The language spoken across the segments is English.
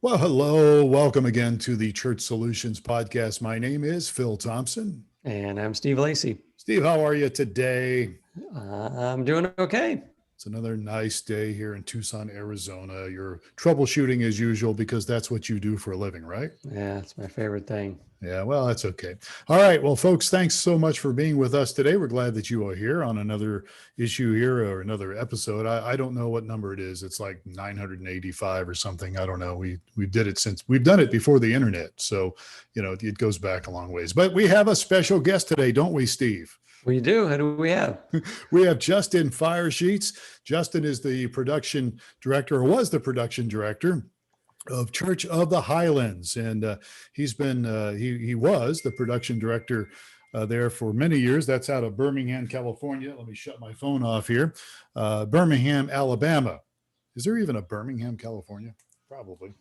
Well, hello. Welcome again to the Church Solutions Podcast. My name is Phil Thompson. And I'm Steve Lacy. Steve, how are you today? I'm doing okay. It's another nice day here in Tucson, Arizona. You're troubleshooting as usual because that's what you do for a living, right? Yeah, it's my favorite thing. Yeah, well, that's okay. All right. Well, folks, thanks so much for being with us today. We're glad that you are here on another issue here or another episode. I don't know what number it is. It's like 985 or something. I don't know. We did it since we've done it before the internet. So, it goes back a long ways. But we have a special guest today, don't we, Steve? We do. Who do we have? We have Justin Firesheets. Justin is the production director, or was the production director of Church of the Highlands, and he's been he was the production director there for many years. That's out of Birmingham, California. Let me shut my phone off here. Birmingham, Alabama. Is there even a Birmingham, California? Probably.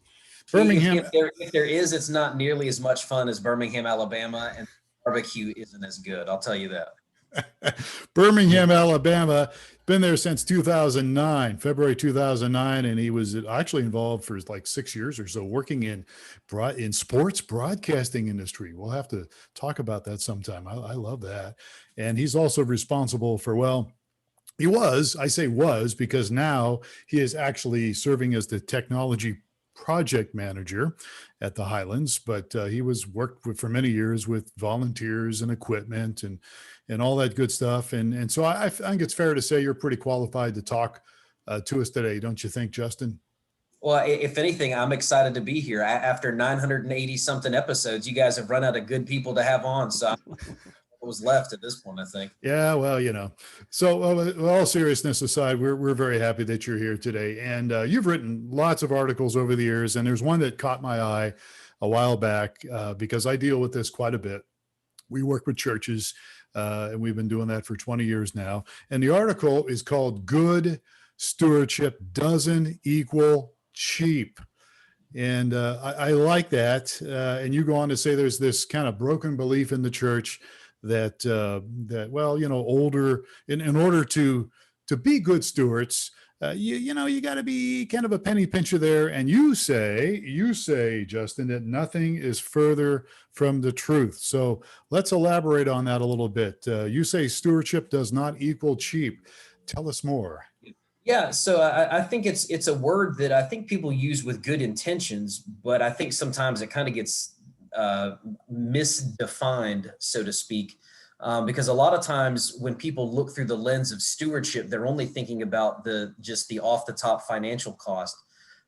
Birmingham. If there is, it's not nearly as much fun as Birmingham, Alabama, and barbecue isn't as good. I'll tell you that. Birmingham, Alabama, been there since 2009, February 2009, and he was actually involved for like 6 years or so working in sports broadcasting industry. We'll have to talk about that sometime. I love that. And he's also responsible for, I say was because now he is actually serving as the technology project manager at the Highlands, but he worked for many years with volunteers and equipment and all that good stuff. And so I think it's fair to say you're pretty qualified to talk to us today, don't you think, Justin? Well, if anything, I'm excited to be here. After 980 something episodes, you guys have run out of good people to have on. So what was left at this point, I think. Yeah, well, so all seriousness aside, we're very happy that you're here today. And you've written lots of articles over the years, and there's one that caught my eye a while back because I deal with this quite a bit. We work with churches, and we've been doing that for 20 years now. And the article is called "Good Stewardship Doesn't Equal Cheap." And I like that. And you go on to say there's this kind of broken belief in the church that in order to be good stewards, you got to be kind of a penny pincher there. And you say, Justin, that nothing is further from the truth. So let's elaborate on that a little bit. You say stewardship does not equal cheap. Tell us more. Yeah, so I think it's a word that I think people use with good intentions, but I think sometimes it kind of gets misdefined, so to speak, because a lot of times when people look through the lens of stewardship, they're only thinking about the off the top financial cost.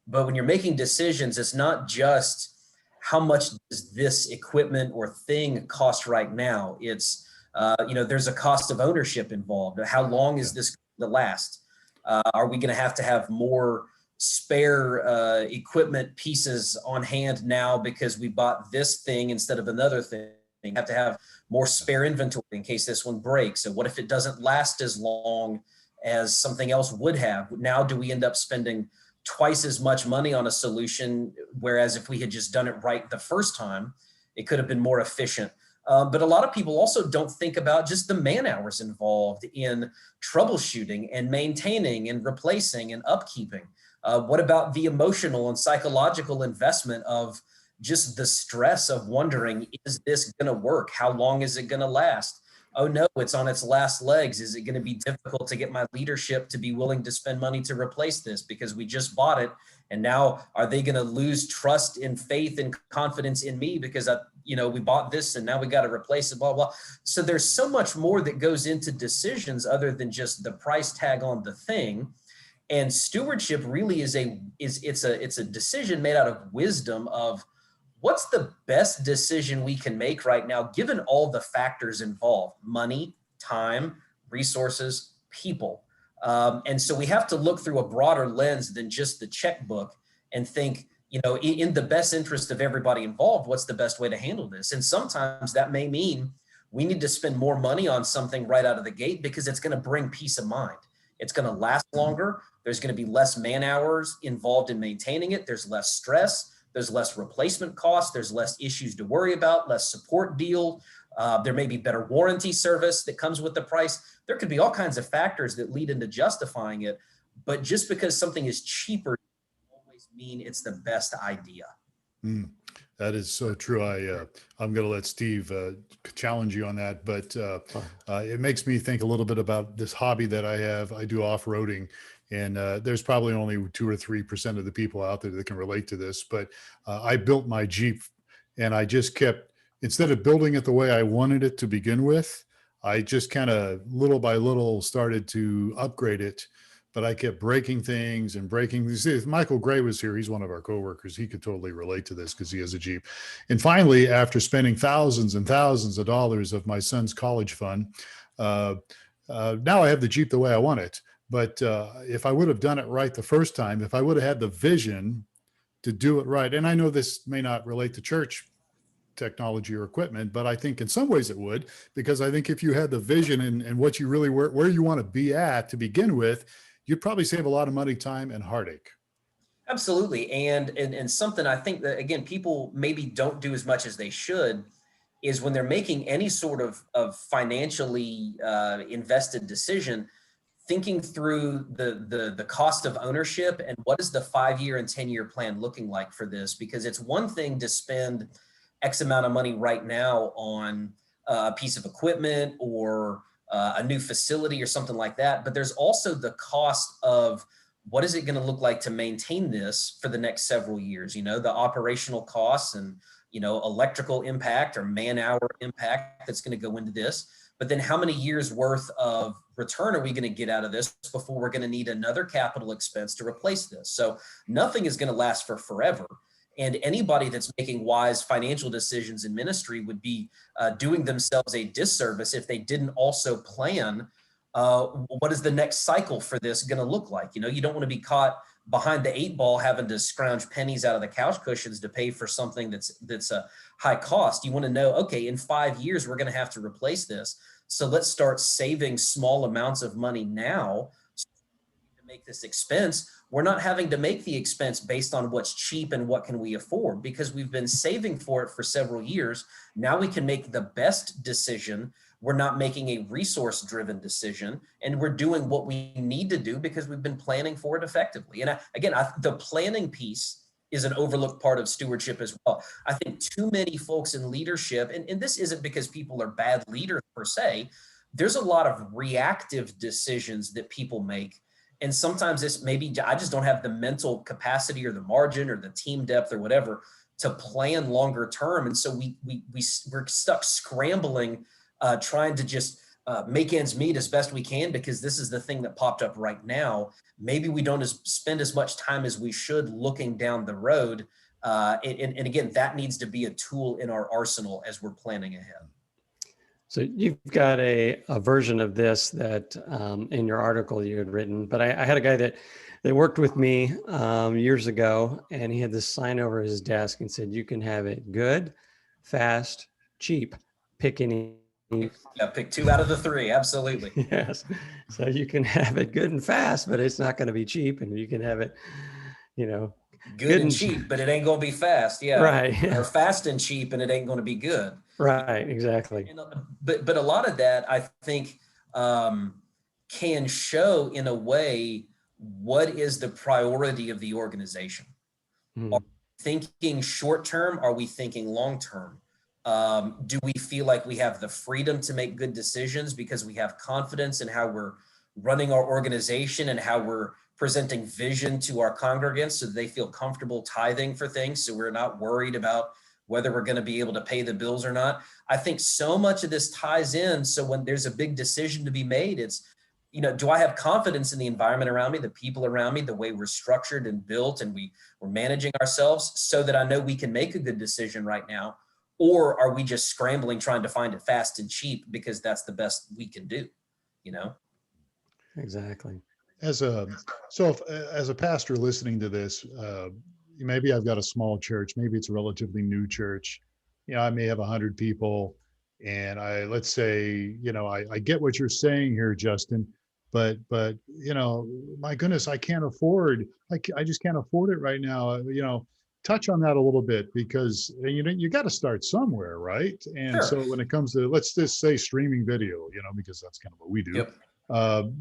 But when you're making decisions, it's not just how much does this equipment or thing cost right now. It's there's a cost of ownership involved. How long is this going to last? Are we going to have more spare equipment pieces on hand now because we bought this thing instead of another thing? Have to have more spare inventory in case this one breaks. So what if it doesn't last as long as something else would have? Now do we end up spending twice as much money on a solution, whereas if we had just done it right the first time, it could have been more efficient? But a lot of people also don't think about just the man hours involved in troubleshooting and maintaining and replacing and upkeeping. What about the emotional and psychological investment of just the stress of wondering, is this going to work? How long is it going to last? Oh no, it's on its last legs. Is it going to be difficult to get my leadership to be willing to spend money to replace this because we just bought it? And now are they going to lose trust and faith and confidence in me because we bought this and now we got to replace it, blah, blah. So there's so much more that goes into decisions other than just the price tag on the thing. And stewardship really is a decision made out of wisdom of what's the best decision we can make right now, given all the factors involved: money, time, resources, people. And so we have to look through a broader lens than just the checkbook and think, in the best interest of everybody involved, what's the best way to handle this? And sometimes that may mean we need to spend more money on something right out of the gate because it's going to bring peace of mind. It's going to last longer. There's going to be less man hours involved in maintaining it. There's less stress. There's less replacement costs. There's less issues to worry about, less support deal. There may be better warranty service that comes with the price. There could be all kinds of factors that lead into justifying it. But just because something is cheaper doesn't always mean it's the best idea. Mm, that is so true. I'm going to let Steve challenge you on that, but it makes me think a little bit about this hobby that I have. I do off-roading, and there's probably only 2 or 3% of the people out there that can relate to this. But I built my Jeep, and I just kept, instead of building it the way I wanted it to begin with, I just kind of little by little started to upgrade it. But I kept breaking things and breaking. See, if Michael Gray was here, he's one of our coworkers. He could totally relate to this because he has a Jeep. And finally, after spending thousands and thousands of dollars of my son's college fund, now I have the Jeep the way I want it. But if I would have done it right the first time, if I would have had the vision to do it right, and I know this may not relate to church technology or equipment, but I think in some ways it would, because I think if you had the vision and what you really where you want to be at to begin with, you'd probably save a lot of money, time, and heartache. Absolutely. And something I think that, again, people maybe don't do as much as they should is when they're making any sort of financially invested decision, thinking through the cost of ownership and what is the 5-year and 10-year plan looking like for this? Because it's one thing to spend X amount of money right now on a piece of equipment or a new facility or something like that. But there's also the cost of what is it going to look like to maintain this for the next several years? You know, the operational costs and, you know, electrical impact or man hour impact that's going to go into this. But then how many years worth of return are we going to get out of this before we're going to need another capital expense to replace this? So nothing is going to last for forever. And anybody that's making wise financial decisions in ministry would be doing themselves a disservice if they didn't also plan what is the next cycle for this going to look like. You know, you don't want to be caught behind the 8 ball having to scrounge pennies out of the couch cushions to pay for something that's a high cost. You want to know, okay, in 5 years, we're going to have to replace this. So let's start saving small amounts of money now to make this expense. We're not having to make the expense based on what's cheap and what can we afford, because we've been saving for it for several years. Now we can make the best decision. We're not making a resource-driven decision, and we're doing what we need to do because we've been planning for it effectively. And the planning piece is an overlooked part of stewardship as well. I think too many folks in leadership, and this isn't because people are bad leaders per se, there's a lot of reactive decisions that people make. And sometimes this maybe I just don't have the mental capacity or the margin or the team depth or whatever to plan longer term. And so we're stuck scrambling, trying to just make ends meet as best we can because this is the thing that popped up right now. Maybe we don't spend as much time as we should looking down the road. And again, that needs to be a tool in our arsenal as we're planning ahead. So you've got a version of this that in your article you had written, but I had a guy that worked with me years ago, and he had this sign over his desk and said, "You can have it good, fast, cheap. Pick any." Yeah, pick 2 out of the 3. Absolutely. Yes. So you can have it good and fast, but it's not going to be cheap, and you can have it, you know, good and cheap, but it ain't going to be fast. Yeah. Right. Or fast and cheap, and it ain't going to be good. Right. Exactly. But a lot of that, I think, can show in a way what is the priority of the organization. Are we thinking short term? Are we thinking long term? Do we feel like we have the freedom to make good decisions because we have confidence in how we're running our organization and how we're presenting vision to our congregants so that they feel comfortable tithing for things, so we're not worried about whether we're going to be able to pay the bills or not? I think so much of this ties in. So when there's a big decision to be made, it's, you know, do I have confidence in the environment around me, the people around me, the way we're structured and built and we're managing ourselves so that I know we can make a good decision right now? Or are we just scrambling, trying to find it fast and cheap because that's the best we can do, you know? Exactly. As a pastor listening to this, maybe I've got a small church, maybe it's a relatively new church. You know, I may have 100 people, and let's say, you know, I get what you're saying here, Justin, but you know, my goodness, I can't afford. I just can't afford it right now. You know, touch on that a little bit, because you got to start somewhere, right? And Sure. So when it comes to, let's just say, streaming video, you know, because that's kind of what we do. Yep.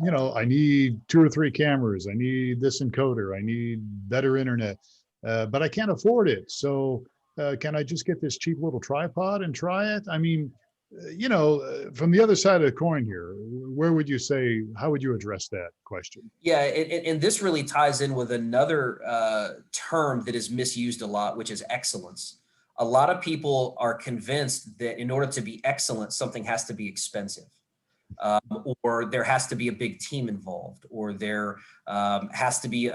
You know, I need 2 or 3 cameras. I need this encoder. I need better internet. but I can't afford it. So can I just get this cheap little tripod and try it? I mean, from the other side of the coin here, where would you say, how would you address that question? Yeah, and this really ties in with another term that is misused a lot, which is excellence. A lot of people are convinced that in order to be excellent, something has to be expensive, or there has to be a big team involved, or there has to be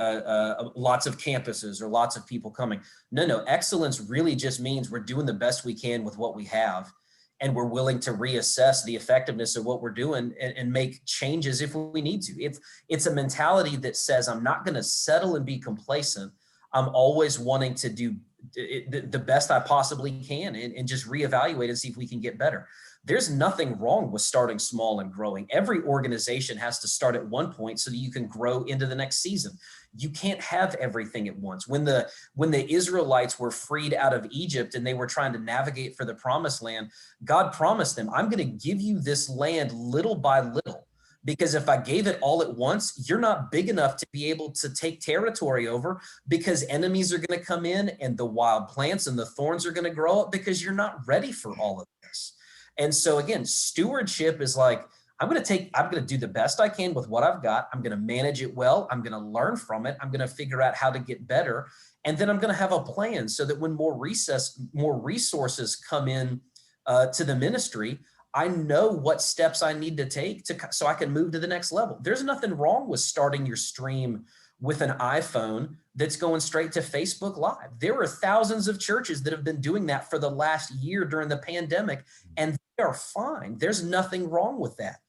lots of campuses or lots of people coming. No, excellence really just means we're doing the best we can with what we have, and we're willing to reassess the effectiveness of what we're doing and make changes if we need to. It's a mentality that says, I'm not going to settle and be complacent. I'm always wanting to do the best I possibly can and just reevaluate and see if we can get better. There's nothing wrong with starting small and growing. Every organization has to start at one point so that you can grow into the next season. You can't have everything at once. When the Israelites were freed out of Egypt and they were trying to navigate for the promised land, God promised them, I'm going to give you this land little by little. Because if I gave it all at once, you're not big enough to be able to take territory over, because enemies are going to come in and the wild plants and the thorns are going to grow up because you're not ready for all of this. And so again, stewardship is like, I'm going to do the best I can with what I've got. I'm going to manage it well. I'm going to learn from it. I'm going to figure out how to get better. And then I'm going to have a plan so that when more resources come in to the ministry, I know what steps I need to take so I can move to the next level. There's nothing wrong with starting your stream with an iPhone that's going straight to Facebook Live. There are thousands of churches that have been doing that for the last year during the pandemic, and they are fine. There's nothing wrong with that.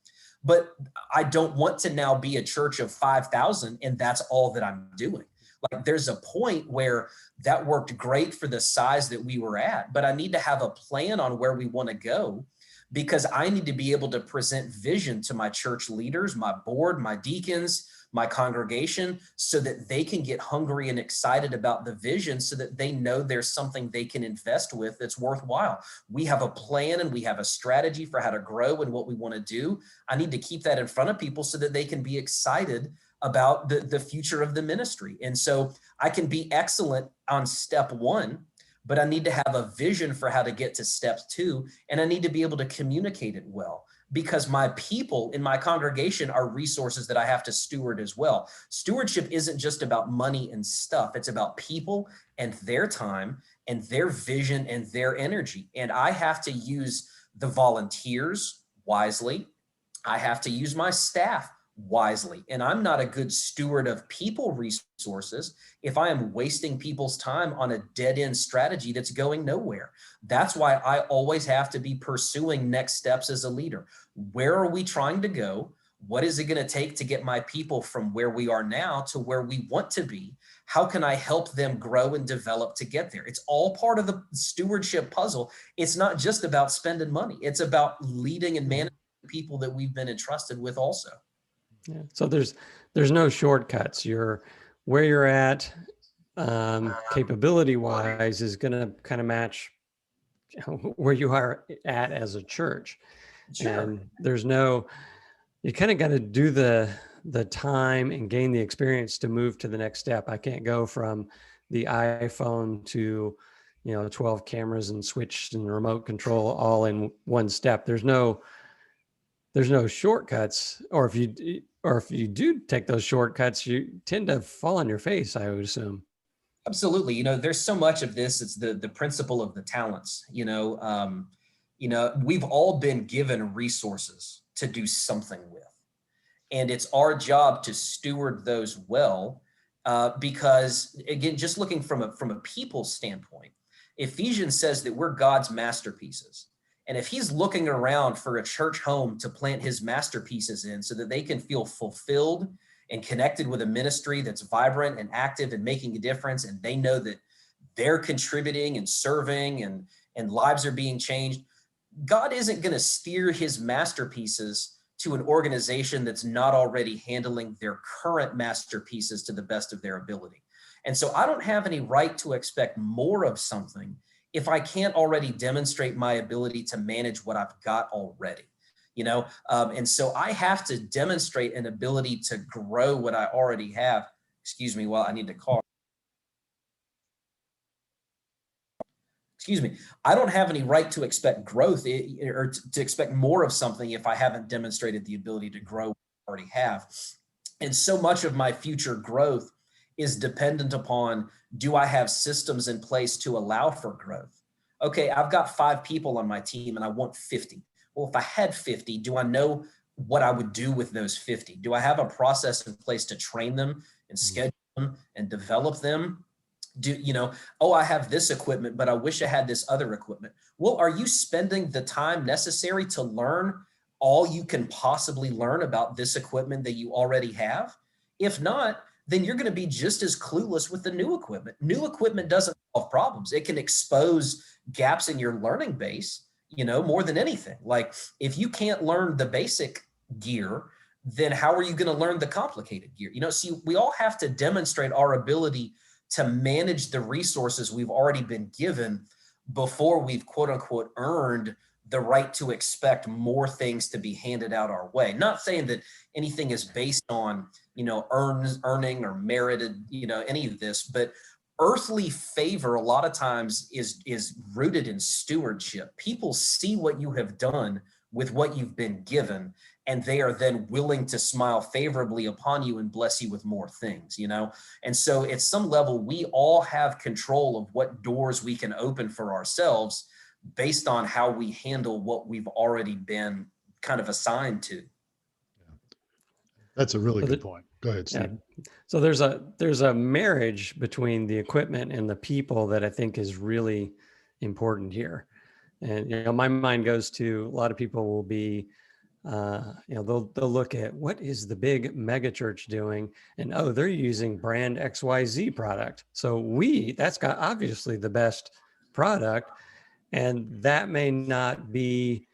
But I don't want to now be a church of 5,000 and that's all that I'm doing. Like, there's a point where that worked great for the size that we were at, but I need to have a plan on where we want to go, because I need to be able to present vision to my church leaders, my board, my deacons, my congregation, so that they can get hungry and excited about the vision, so that they know there's something they can invest with that's worthwhile. We have a plan and we have a strategy for how to grow and what we want to do. I need to keep that in front of people so that they can be excited about the future of the ministry. And so I can be excellent on step one, but I need to have a vision for how to get to step two. And I need to be able to communicate it well, because my people in my congregation are resources that I have to steward as well. Stewardship isn't just about money and stuff. It's about people and their time and their vision and their energy. And I have to use the volunteers wisely. I have to use my staff wisely. And I'm not a good steward of people resources if I am wasting people's time on a dead-end strategy that's going nowhere. That's why I always have to be pursuing next steps as a leader. Where are we trying to go? What is it going to take to get my people from where we are now to where we want to be? How can I help them grow and develop to get there? It's all part of the stewardship puzzle. It's not just about spending money. It's about leading and managing the people that we've been entrusted with also. Yeah. So there's no shortcuts. Where you're at, capability wise, is going to kind of match where you are at as a church. Sure. And you kind of got to do the time and gain the experience to move to the next step. I can't go from the iPhone to 12 cameras and switch and remote control all in one step. There's no shortcuts, or if you do take those shortcuts, you tend to fall on your face, I would assume. Absolutely. There's so much of this. It's the principle of the talents. We've all been given resources to do something with, and it's our job to steward those well. Because again, just looking from a people standpoint, Ephesians says that we're God's masterpieces. And if he's looking around for a church home to plant his masterpieces in so that they can feel fulfilled and connected with a ministry that's vibrant and active and making a difference, and they know that they're contributing and serving and lives are being changed, God isn't going to steer his masterpieces to an organization that's not already handling their current masterpieces to the best of their ability. And so I don't have any right to expect more of something if I can't already demonstrate my ability to manage what I've got already, and so I have to demonstrate an ability to grow what I already have. Excuse me while I need to call. excuse me, I don't have any right to expect growth or to expect more of something if I haven't demonstrated the ability to grow what I already have. And so much of my future growth is dependent upon, do I have systems in place to allow for growth? Okay, I've got 5 people on my team and I want 50. Well, if I had 50, do I know what I would do with those 50? Do I have a process in place to train them and schedule them and develop them? Do you know, oh, I have this equipment, but I wish I had this other equipment. Well, are you spending the time necessary to learn all you can possibly learn about this equipment that you already have? If not, then you're going to be just as clueless with the new equipment. New equipment doesn't solve problems. It can expose gaps in your learning base, you know, more than anything. Like if you can't learn the basic gear, then how are you going to learn the complicated gear? You know, see, we all have to demonstrate our ability to manage the resources we've already been given before we've quote unquote earned the right to expect more things to be handed out our way. Not saying that anything is based on, you know, earning or merited, you know, any of this, but earthly favor a lot of times is rooted in stewardship. People see what you have done with what you've been given, and they are then willing to smile favorably upon you and bless you with more things, you know? And so at some level, we all have control of what doors we can open for ourselves based on how we handle what we've already been kind of assigned to. That's a really good point. Go ahead, Steve. Yeah. So there's a marriage between the equipment and the people that I think is really important here. And, you know, my mind goes to a lot of people will be, you know, they'll look at what is the big mega church doing, and oh, they're using brand XYZ product. So that's got obviously the best product, and that may not be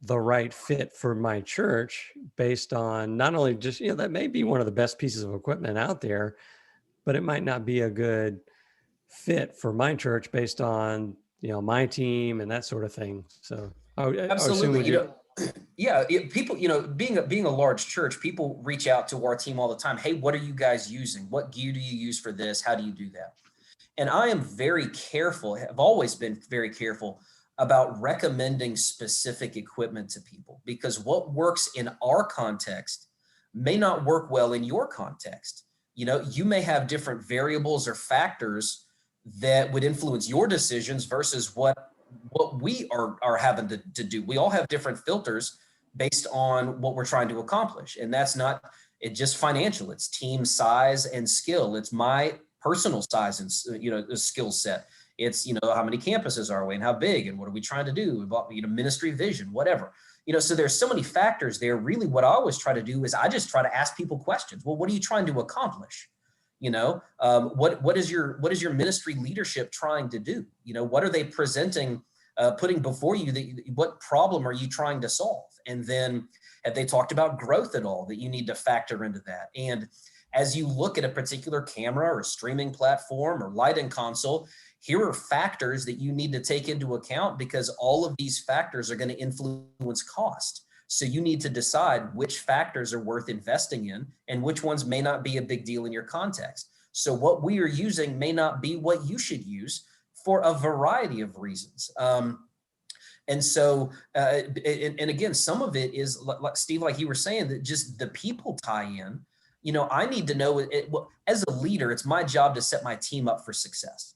the right fit for my church based on not only just, you know, that may be one of the best pieces of equipment out there, but it might not be a good fit for my church based on, you know, my team and that sort of thing. So absolutely, you know, yeah, people, you know, being a large church, people reach out to our team all the time. Hey, what are you guys using? What gear do you use for this? How do you do that? And I am very careful, have always been very careful about recommending specific equipment to people, because what works in our context may not work well in your context. You know, you may have different variables or factors that would influence your decisions versus what we are having to do. We all have different filters based on what we're trying to accomplish. And that's not just financial, it's team size and skill. It's my personal size and, you know, the skill set. It's, you know, how many campuses are we and how big and what are we trying to do about, you know, ministry vision, whatever, you know, so there's so many factors there. Really what I always try to do is I just try to ask people questions. Well, what are you trying to accomplish? You know, what is your ministry leadership trying to do? You know, what are they presenting, putting before you? What problem are you trying to solve? And then have they talked about growth at all that you need to factor into that? And as you look at a particular camera or streaming platform or lighting console, here are factors that you need to take into account, because all of these factors are going to influence cost. So you need to decide which factors are worth investing in and which ones may not be a big deal in your context. So what we are using may not be what you should use for a variety of reasons. And so, and again, some of it is like Steve, like you were saying, that just the people tie in. You know, I need to know as a leader, it's my job to set my team up for success.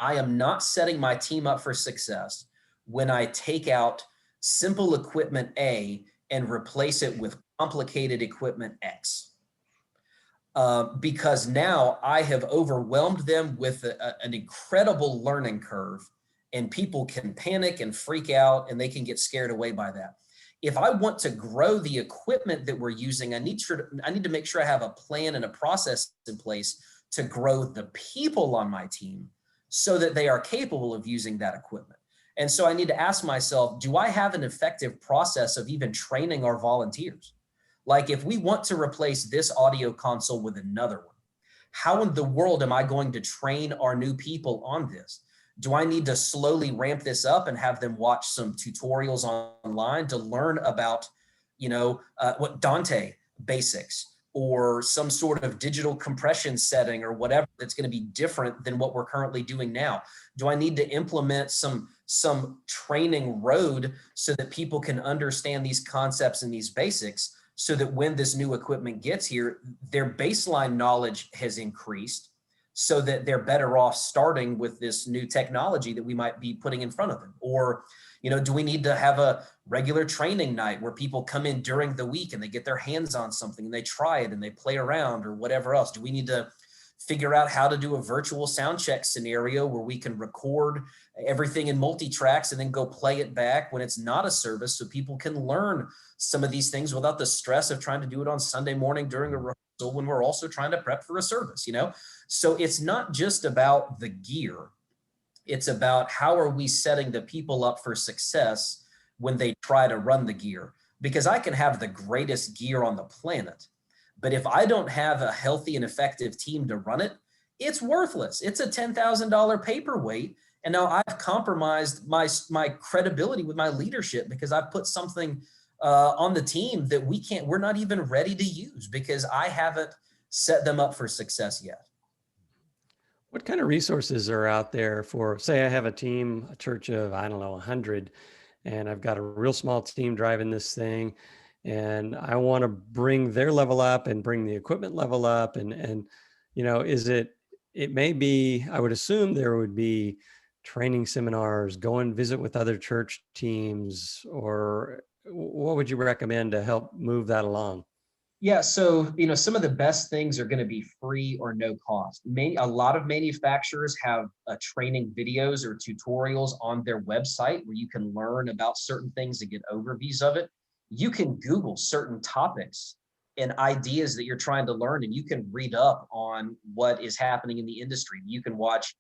I am not setting my team up for success when I take out simple equipment A and replace it with complicated equipment X. Because now I have overwhelmed them with an incredible learning curve, and people can panic and freak out and they can get scared away by that. If I want to grow the equipment that we're using, I need to make sure I have a plan and a process in place to grow the people on my team so that they are capable of using that equipment. And so I need to ask myself, do I have an effective process of even training our volunteers? Like if we want to replace this audio console with another one, how in the world am I going to train our new people on this? Do I need to slowly ramp this up and have them watch some tutorials online to learn about, you know, what Dante basics, or some sort of digital compression setting or whatever that's going to be different than what we're currently doing now? Do I need to implement some training road so that people can understand these concepts and these basics, so that when this new equipment gets here, their baseline knowledge has increased, so that they're better off starting with this new technology that we might be putting in front of them? Or, do we need to have a regular training night where people come in during the week and they get their hands on something and they try it and they play around, or whatever else? Do we need to figure out how to do a virtual sound check scenario where we can record everything in multi-tracks and then go play it back when it's not a service, so people can learn some of these things without the stress of trying to do it on Sunday morning during a rehearsal when we're also trying to prep for a service, So it's not just about the gear. It's about how are we setting the people up for success when they try to run the gear? Because I can have the greatest gear on the planet, but if I don't have a healthy and effective team to run it, it's worthless. It's a $10,000 paperweight. And now I've compromised my credibility with my leadership because I've put something on the team that we're not even ready to use because I haven't set them up for success yet. What kind of resources are out there for, say I have a team, a church of, 100, and I've got a real small team driving this thing, and I want to bring their level up and bring the equipment level up. And it may be, I would assume there would be training seminars, go and visit with other church teams, or what would you recommend to help move that along? Yeah, so some of the best things are going to be free or no cost. A lot of manufacturers have training videos or tutorials on their website where you can learn about certain things and get overviews of it. You can Google certain topics and ideas that you're trying to learn, and you can read up on what is happening in the industry. You can watch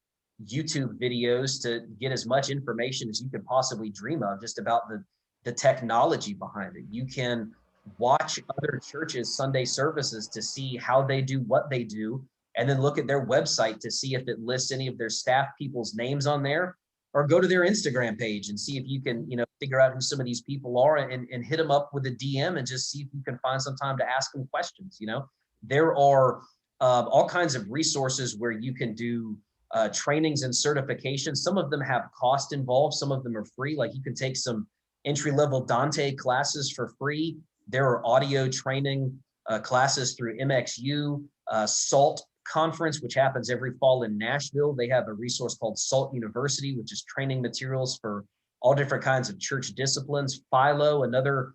YouTube videos to get as much information as you could possibly dream of just about the technology behind it. You can watch other churches' Sunday services to see how they do what they do, and then look at their website to see if it lists any of their staff people's names on there, or go to their Instagram page and see if you can, figure out who some of these people are and hit them up with a DM and just see if you can find some time to ask them questions. There are all kinds of resources where you can do trainings and certifications. Some of them have cost involved. Some of them are free. Like you can take some entry-level Dante classes for free. There are audio training classes through MXU, SALT conference, which happens every fall in Nashville. They have a resource called SALT University, which is training materials for all different kinds of church disciplines. Philo, another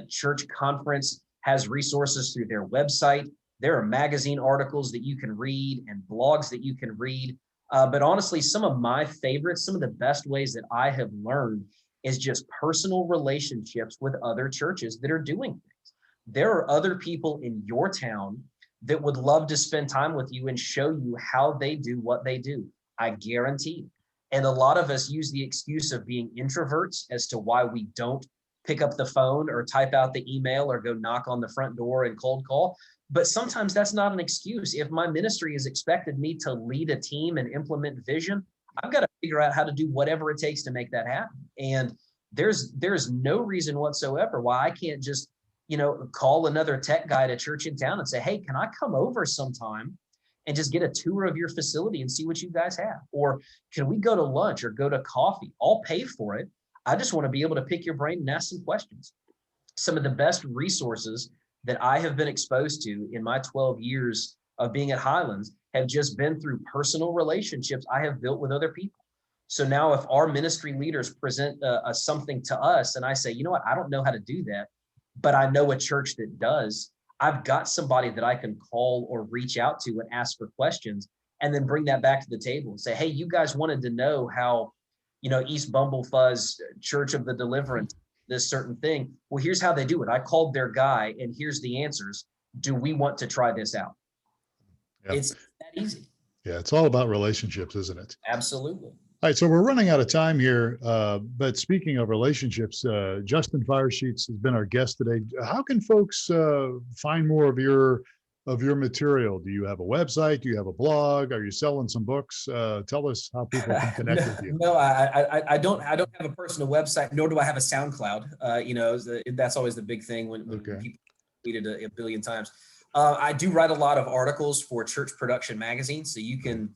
church conference, has resources through their website. There are magazine articles that you can read and blogs that you can read. But honestly, some of my favorites, some of the best ways that I have learned is just personal relationships with other churches that are doing things. There are other people in your town that would love to spend time with you and show you how they do what they do. I guarantee. And a lot of us use the excuse of being introverts as to why we don't pick up the phone or type out the email or go knock on the front door and cold call. But sometimes that's not an excuse. If my ministry has expected me to lead a team and implement vision, I've got to figure out how to do whatever it takes to make that happen. And there's no reason whatsoever why I can't just, call another tech guy at a church in town and say, hey, can I come over sometime and just get a tour of your facility and see what you guys have? Or can we go to lunch or go to coffee? I'll pay for it. I just want to be able to pick your brain and ask some questions. Some of the best resources that I have been exposed to in my 12 years of being at Highlands have just been through personal relationships I have built with other people. So now if our ministry leaders present something to us and I say, you know what, I don't know how to do that, but I know a church that does, I've got somebody that I can call or reach out to and ask for questions, and then bring that back to the table and say, hey, you guys wanted to know how, East Bumblefuzz Church of the Deliverance, this certain thing. Well, here's how they do it. I called their guy and here's the answers. Do we want to try this out? Yeah. It's that easy. Yeah, it's all about relationships, isn't it? Absolutely. All right, so we're running out of time here. But speaking of relationships, Justin Firesheets has been our guest today. How can folks find more of your material? Do you have a website? Do you have a blog? Are you selling some books? Tell us how people can connect with you. No, I don't have a personal website, nor do I have a SoundCloud. That's always the big thing when people tweet it a billion times. I do write a lot of articles for Church Production Magazine, so you can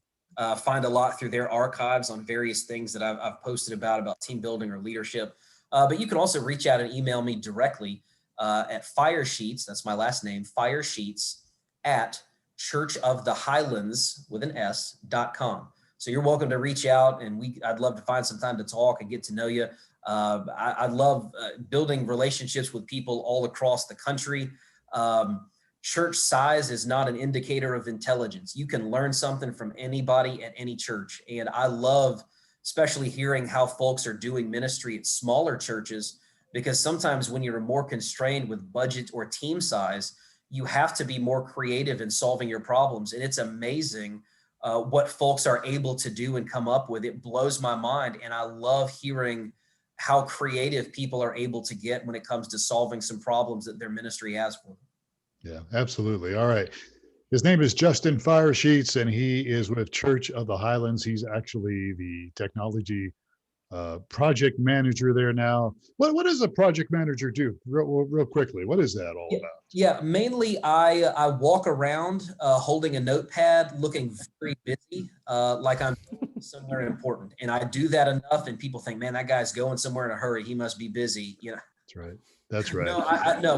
find a lot through their archives on various things that I've posted about team building or leadership. But you can also reach out and email me directly at Firesheets. That's my last name, Firesheets at churchofthehighlands with an S.com. So you're welcome to reach out, and I'd love to find some time to talk and get to know you. I love building relationships with people all across the country. Church size is not an indicator of intelligence. You can learn something from anybody at any church. And I love especially hearing how folks are doing ministry at smaller churches, because sometimes when you're more constrained with budget or team size, you have to be more creative in solving your problems. And it's amazing what folks are able to do and come up with. It blows my mind. And I love hearing how creative people are able to get when it comes to solving some problems that their ministry has for them. Yeah, absolutely. All right. His name is Justin Firesheets, and he is with Church of the Highlands. He's actually the technology project manager there now. What does a project manager do? Real quickly, what is that all about? Yeah, mainly I walk around holding a notepad, looking very busy, like I'm somewhere important. And I do that enough, and people think, man, that guy's going somewhere in a hurry. He must be busy. You know. That's right. That's right. No,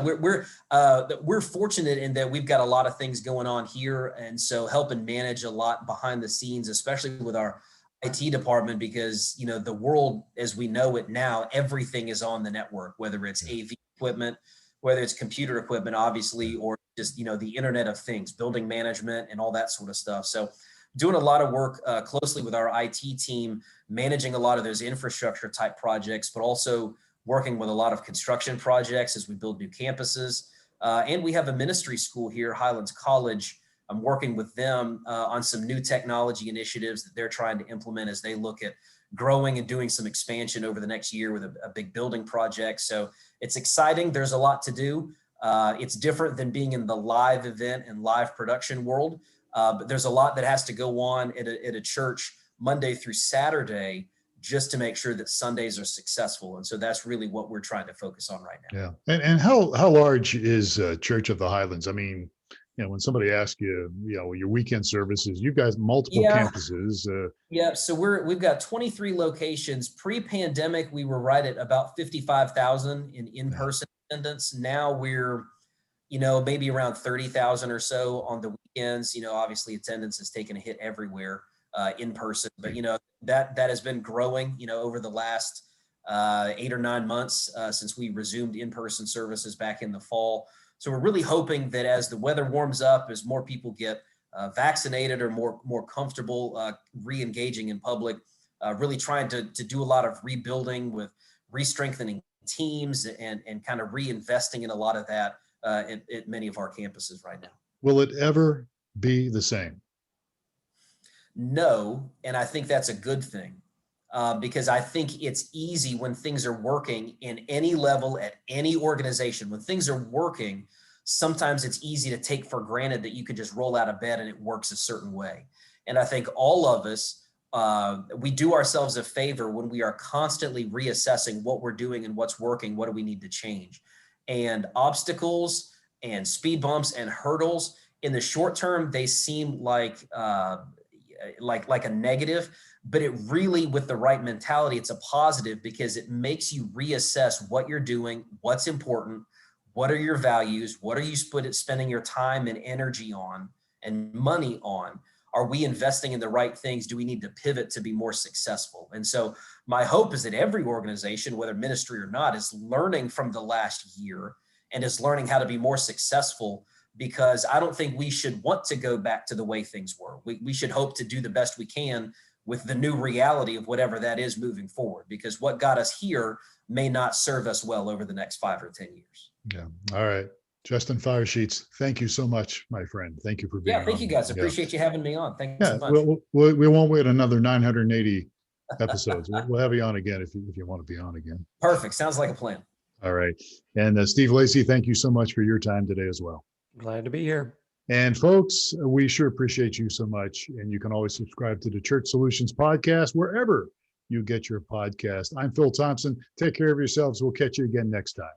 we're fortunate in that we've got a lot of things going on here, and so helping manage a lot behind the scenes, especially with our IT department, because the world as we know it now, everything is on the network, whether it's AV equipment, whether it's computer equipment, obviously, or just the Internet of Things, building management, and all that sort of stuff. So, doing a lot of work closely with our IT team, managing a lot of those infrastructure type projects, but also working with a lot of construction projects as we build new campuses. And we have a ministry school here, Highlands College. I'm working with them on some new technology initiatives that they're trying to implement as they look at growing and doing some expansion over the next year with a big building project. So it's exciting. There's a lot to do. It's different than being in the live event and live production world. But there's a lot that has to go on at a church Monday through Saturday, just to make sure that Sundays are successful. And so that's really what we're trying to focus on right now. Yeah. And how large is Church of the Highlands? I mean, when somebody asks you, your weekend services, you guys multiple campuses. Yeah. So we've got 23 locations. Pre-pandemic, we were right at about 55,000 in-person attendance. Now we're, maybe around 30,000 or so on the weekends. Obviously attendance has taken a hit everywhere in person, but that has been growing, over the last 8 or 9 months since we resumed in-person services back in the fall. So we're really hoping that as the weather warms up, as more people get vaccinated or more comfortable re-engaging in public, really trying to do a lot of rebuilding with re-strengthening teams and kind of reinvesting in a lot of that at many of our campuses right now. Will it ever be the same? No, and I think that's a good thing. Because I think it's easy when things are working in any level at any organization. When things are working, sometimes it's easy to take for granted that you could just roll out of bed and it works a certain way. And I think all of us, we do ourselves a favor when we are constantly reassessing what we're doing and what's working, what do we need to change. And obstacles and speed bumps and hurdles, in the short term, they seem like a negative. But it really, with the right mentality, it's a positive, because it makes you reassess what you're doing, what's important, what are your values, what are you spending your time and energy on and money on? Are we investing in the right things? Do we need to pivot to be more successful? And so my hope is that every organization, whether ministry or not, is learning from the last year and is learning how to be more successful, because I don't think we should want to go back to the way things were. We should hope to do the best we can with the new reality of whatever that is moving forward, because what got us here may not serve us well over the next 5 or 10 years. Yeah. All right. Justin Firesheets, thank you so much, my friend. Thank you for being on. Yeah, thank you guys. Appreciate you having me on. Thank you so much. We won't wait another 980 episodes. We'll have you on again if you want to be on again. Perfect. Sounds like a plan. All right. And Steve Lacy, thank you so much for your time today as well. Glad to be here. And folks, we sure appreciate you so much. And you can always subscribe to the Church Solutions podcast wherever you get your podcast. I'm Phil Thompson. Take care of yourselves. We'll catch you again next time.